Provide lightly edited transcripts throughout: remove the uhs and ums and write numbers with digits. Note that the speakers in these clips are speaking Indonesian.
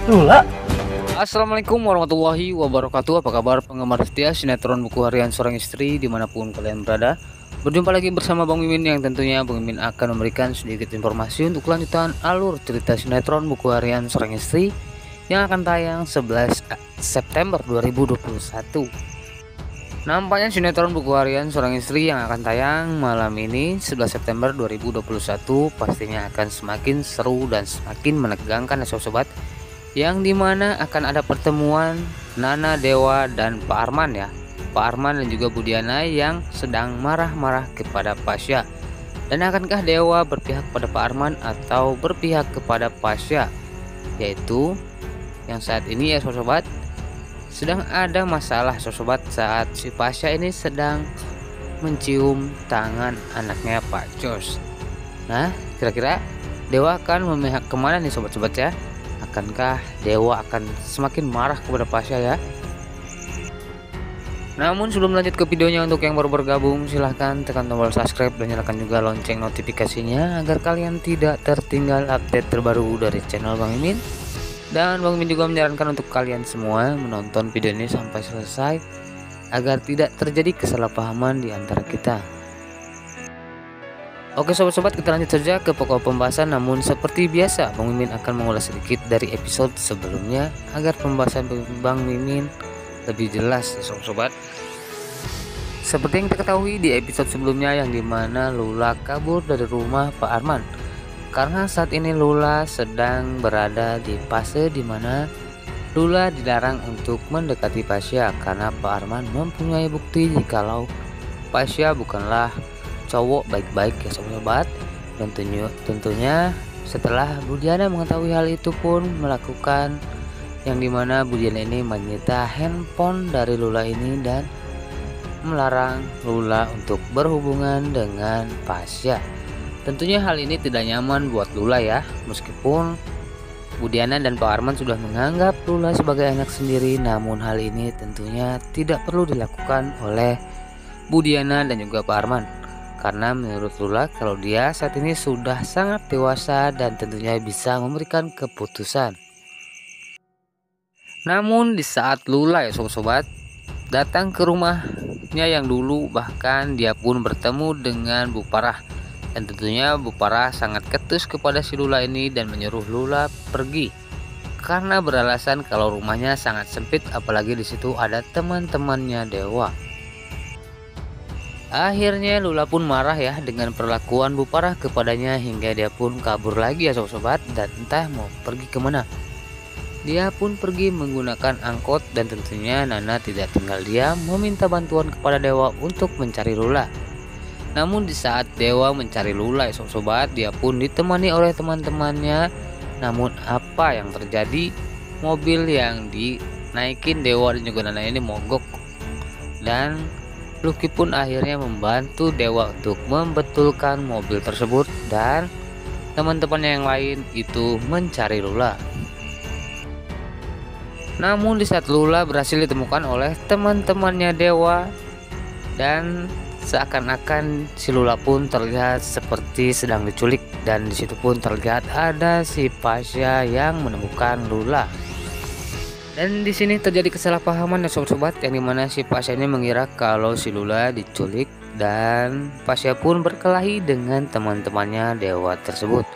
Lula. Assalamualaikum warahmatullahi wabarakatuh. Apa kabar penggemar setia sinetron Buku Harian Seorang Istri dimanapun kalian berada. Berjumpa lagi bersama Bang Mimin yang tentunya Bang Mimin akan memberikan sedikit informasi untuk kelanjutan alur cerita sinetron Buku Harian Seorang Istri yang akan tayang 11 September 2021. Nampaknya sinetron Buku Harian Seorang Istri yang akan tayang malam ini 11 September 2021 pastinya akan semakin seru dan semakin menegangkan ya sobat, yang dimana akan ada pertemuan Nana, Dewa, dan Pak Arman ya. Pak Arman dan juga Bu Diana yang sedang marah-marah kepada Pasha. Dan akankah Dewa berpihak pada Pak Arman atau berpihak kepada Pasha? Yaitu yang saat ini ya sobat, sedang ada masalah sobat saat si Pasha ini sedang mencium tangan anaknya Pak Jos. Nah, kira-kira Dewa akan memihak kemana nih sobat-sobat ya? Akankah Dewa akan semakin marah kepada Pasha ya? Namun sebelum lanjut ke videonya, untuk yang baru bergabung silahkan tekan tombol subscribe dan nyalakan juga lonceng notifikasinya agar kalian tidak tertinggal update terbaru dari channel Bang Mimin. Dan Bang Mimin juga menyarankan untuk kalian semua menonton video ini sampai selesai agar tidak terjadi kesalahpahaman di antara kita. Oke sobat-sobat, kita lanjut saja ke pokok pembahasan. Namun seperti biasa Bang Mimin akan mengulas sedikit dari episode sebelumnya agar pembahasan Bang Mimin lebih jelas ya sobat. Seperti yang kita ketahui di episode sebelumnya yang dimana Lula kabur dari rumah Pak Arman, karena saat ini Lula sedang berada di fase dimana Lula dilarang untuk mendekati Pasha karena Pak Arman mempunyai bukti jikalau Pasha bukanlah cowok baik-baik ya sobat. Dan tentunya setelah Bu Diana mengetahui hal itu pun melakukan yang dimana Bu Diana ini menyita handphone dari Lula ini dan melarang Lula untuk berhubungan dengan Pasha. Tentunya hal ini tidak nyaman buat Lula ya, meskipun Bu Diana dan Pak Arman sudah menganggap Lula sebagai anak sendiri, namun hal ini tentunya tidak perlu dilakukan oleh Bu Diana dan juga Pak Arman, karena menurut Lula kalau dia saat ini sudah sangat dewasa dan tentunya bisa memberikan keputusan. Namun di saat Lula ya sobat datang ke rumahnya yang dulu, bahkan dia pun bertemu dengan Bu Parah, dan tentunya Bu Parah sangat ketus kepada si Lula ini dan menyuruh Lula pergi karena beralasan kalau rumahnya sangat sempit, apalagi di situ ada teman-temannya Dewa. Akhirnya Lula pun marah ya dengan perlakuan Bu Parah kepadanya hingga dia pun kabur lagi ya sobat, dan entah mau pergi kemana. Dia pun pergi menggunakan angkot dan tentunya Nana tidak tinggal diam meminta bantuan kepada Dewa untuk mencari Lula. Namun di saat Dewa mencari Lula ya sobat, dia pun ditemani oleh teman-temannya. Namun apa yang terjadi? Mobil yang dinaikin Dewa dan juga Nana ini mogok, dan Lucky pun akhirnya membantu Dewa untuk membetulkan mobil tersebut dan teman-temannya yang lain itu mencari Lula. Namun di saat Lula berhasil ditemukan oleh teman-temannya Dewa, dan seakan-akan si Lula pun terlihat seperti sedang diculik, dan disitu pun terlihat ada si Pasha yang menemukan Lula. Dan di sini terjadi kesalahpahaman ya sobat-sobat, yang dimana si Pasha ini mengira kalau si Lula diculik, dan Pasha pun berkelahi dengan teman-temannya Dewa tersebut.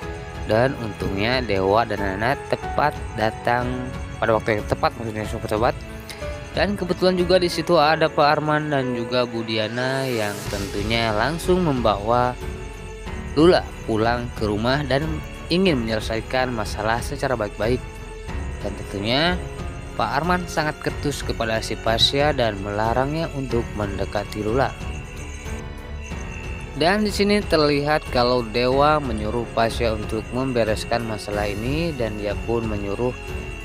Dan untungnya Dewa dan Nana tepat datang pada waktu yang tepat maksudnya sobat-sobat. Dan kebetulan juga di situ ada Pak Arman dan juga Bu Diana yang tentunya langsung membawa Lula pulang ke rumah dan ingin menyelesaikan masalah secara baik-baik. Dan tentunya Pak Arman sangat ketus kepada si Pasha dan melarangnya untuk mendekati Lula. Dan di sini terlihat kalau Dewa menyuruh Pasha untuk membereskan masalah ini, dan dia pun menyuruh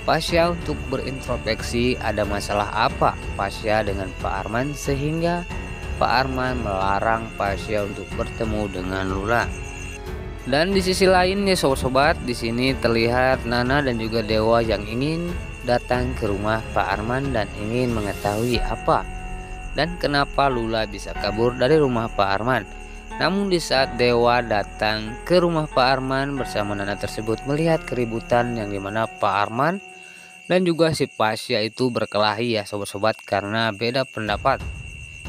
Pasha untuk berintrospeksi ada masalah apa Pasha dengan Pak Arman, sehingga Pak Arman melarang Pasha untuk bertemu dengan Lula. Dan di sisi lain ya sobat-sobat, di sini terlihat Nana dan juga Dewa yang ingin datang ke rumah Pak Arman dan ingin mengetahui apa dan kenapa Lula bisa kabur dari rumah Pak Arman. Namun di saat Dewa datang ke rumah Pak Arman bersama Nana tersebut, melihat keributan yang dimana Pak Arman dan juga si Pasya itu berkelahi ya sobat-sobat, karena beda pendapat.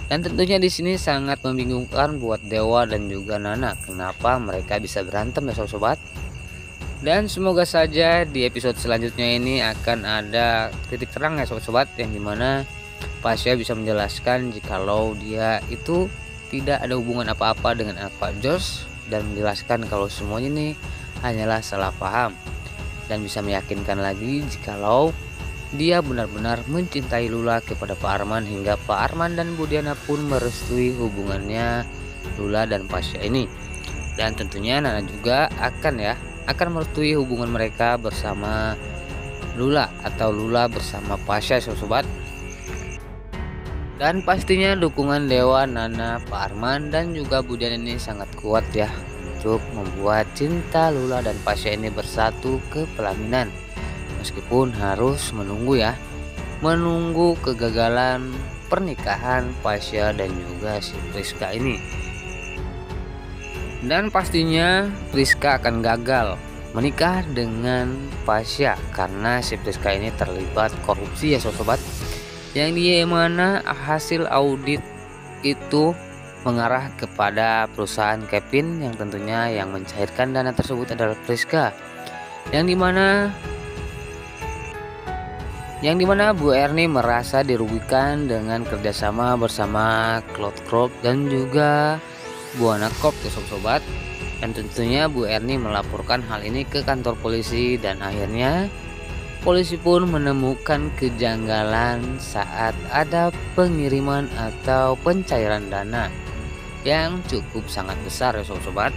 Dan tentunya di sini sangat membingungkan buat Dewa dan juga Nana, kenapa mereka bisa berantem ya sobat-sobat. Dan semoga saja di episode selanjutnya ini akan ada titik terang ya sobat-sobat, yang dimana Pasya bisa menjelaskan jikalau dia itu tidak ada hubungan apa-apa dengan Pak Jos, dan menjelaskan kalau semuanya ini hanyalah salah paham, dan bisa meyakinkan lagi jikalau dia benar-benar mencintai Lula kepada Pak Arman, hingga Pak Arman dan Bu Diana pun merestui hubungannya Lula dan Pasya ini. Dan tentunya Nana juga akan merestui hubungan mereka bersama Lula atau Lula bersama Pasya sobat. Dan pastinya dukungan Dewa, Nana, Pak Arman dan juga Bu Diana ini sangat kuat ya untuk membuat cinta Lula dan Pasya ini bersatu ke pelaminan. Meskipun harus menunggu kegagalan pernikahan Pasya dan juga si Priska ini. Dan pastinya Priska akan gagal menikah dengan Pasya karena si Priska ini terlibat korupsi ya sobat, yang dia mana hasil audit itu mengarah kepada perusahaan Kevin, yang tentunya yang mencairkan dana tersebut adalah Priska, yang dimana Bu Erni merasa dirugikan dengan kerjasama bersama Cloud Corp dan juga Buana Corp ya sobat. Dan tentunya Bu Erni melaporkan hal ini ke kantor polisi, dan akhirnya polisi pun menemukan kejanggalan saat ada pengiriman atau pencairan dana yang cukup sangat besar ya sobat.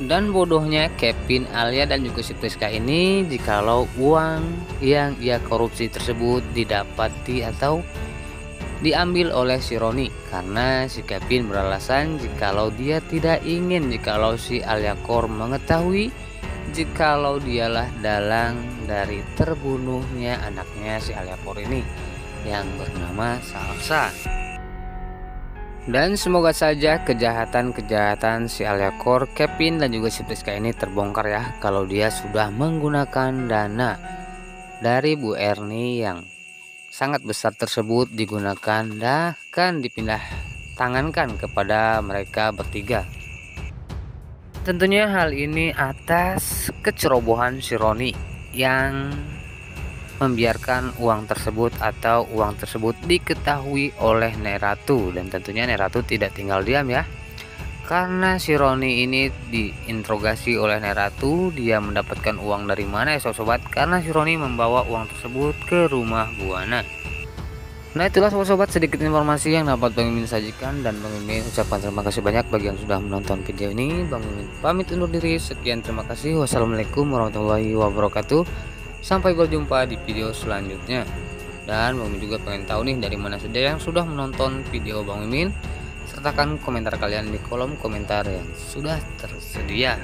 Dan bodohnya Kevin, Alia dan juga si Priska ini, jikalau uang yang ia korupsi tersebut didapati atau diambil oleh si Roni, karena si Kevin beralasan jikalau dia tidak ingin jikalau si Alia Kor mengetahui jikalau dialah dalang dari terbunuhnya anaknya si Alia Kor ini yang bernama Salsa. Dan semoga saja kejahatan si Alia Kor, Kevin dan juga si Priska ini terbongkar ya, kalau dia sudah menggunakan dana dari Bu Erni yang sangat besar tersebut digunakan dan dipindah tangankan kepada mereka bertiga. Tentunya hal ini atas kecerobohan si Roni yang membiarkan uang tersebut diketahui oleh Neratu. Dan tentunya Neratu tidak tinggal diam ya, karena si Roni ini diinterogasi oleh Neratu, dia mendapatkan uang dari mana ya sobat, karena si Roni membawa uang tersebut ke rumah Buana. Nah itulah sobat sedikit informasi yang dapat Bang Mimin sajikan, dan Bang Mimin ucapkan terima kasih banyak bagi yang sudah menonton video ini. Bang Mimin pamit undur diri, sekian terima kasih, wassalamualaikum warahmatullahi wabarakatuh, sampai berjumpa di video selanjutnya. Dan Bang Mimin juga pengen tahu nih dari mana saja yang sudah menonton video Bang Mimin, sertakan komentar kalian di kolom komentar yang sudah tersedia.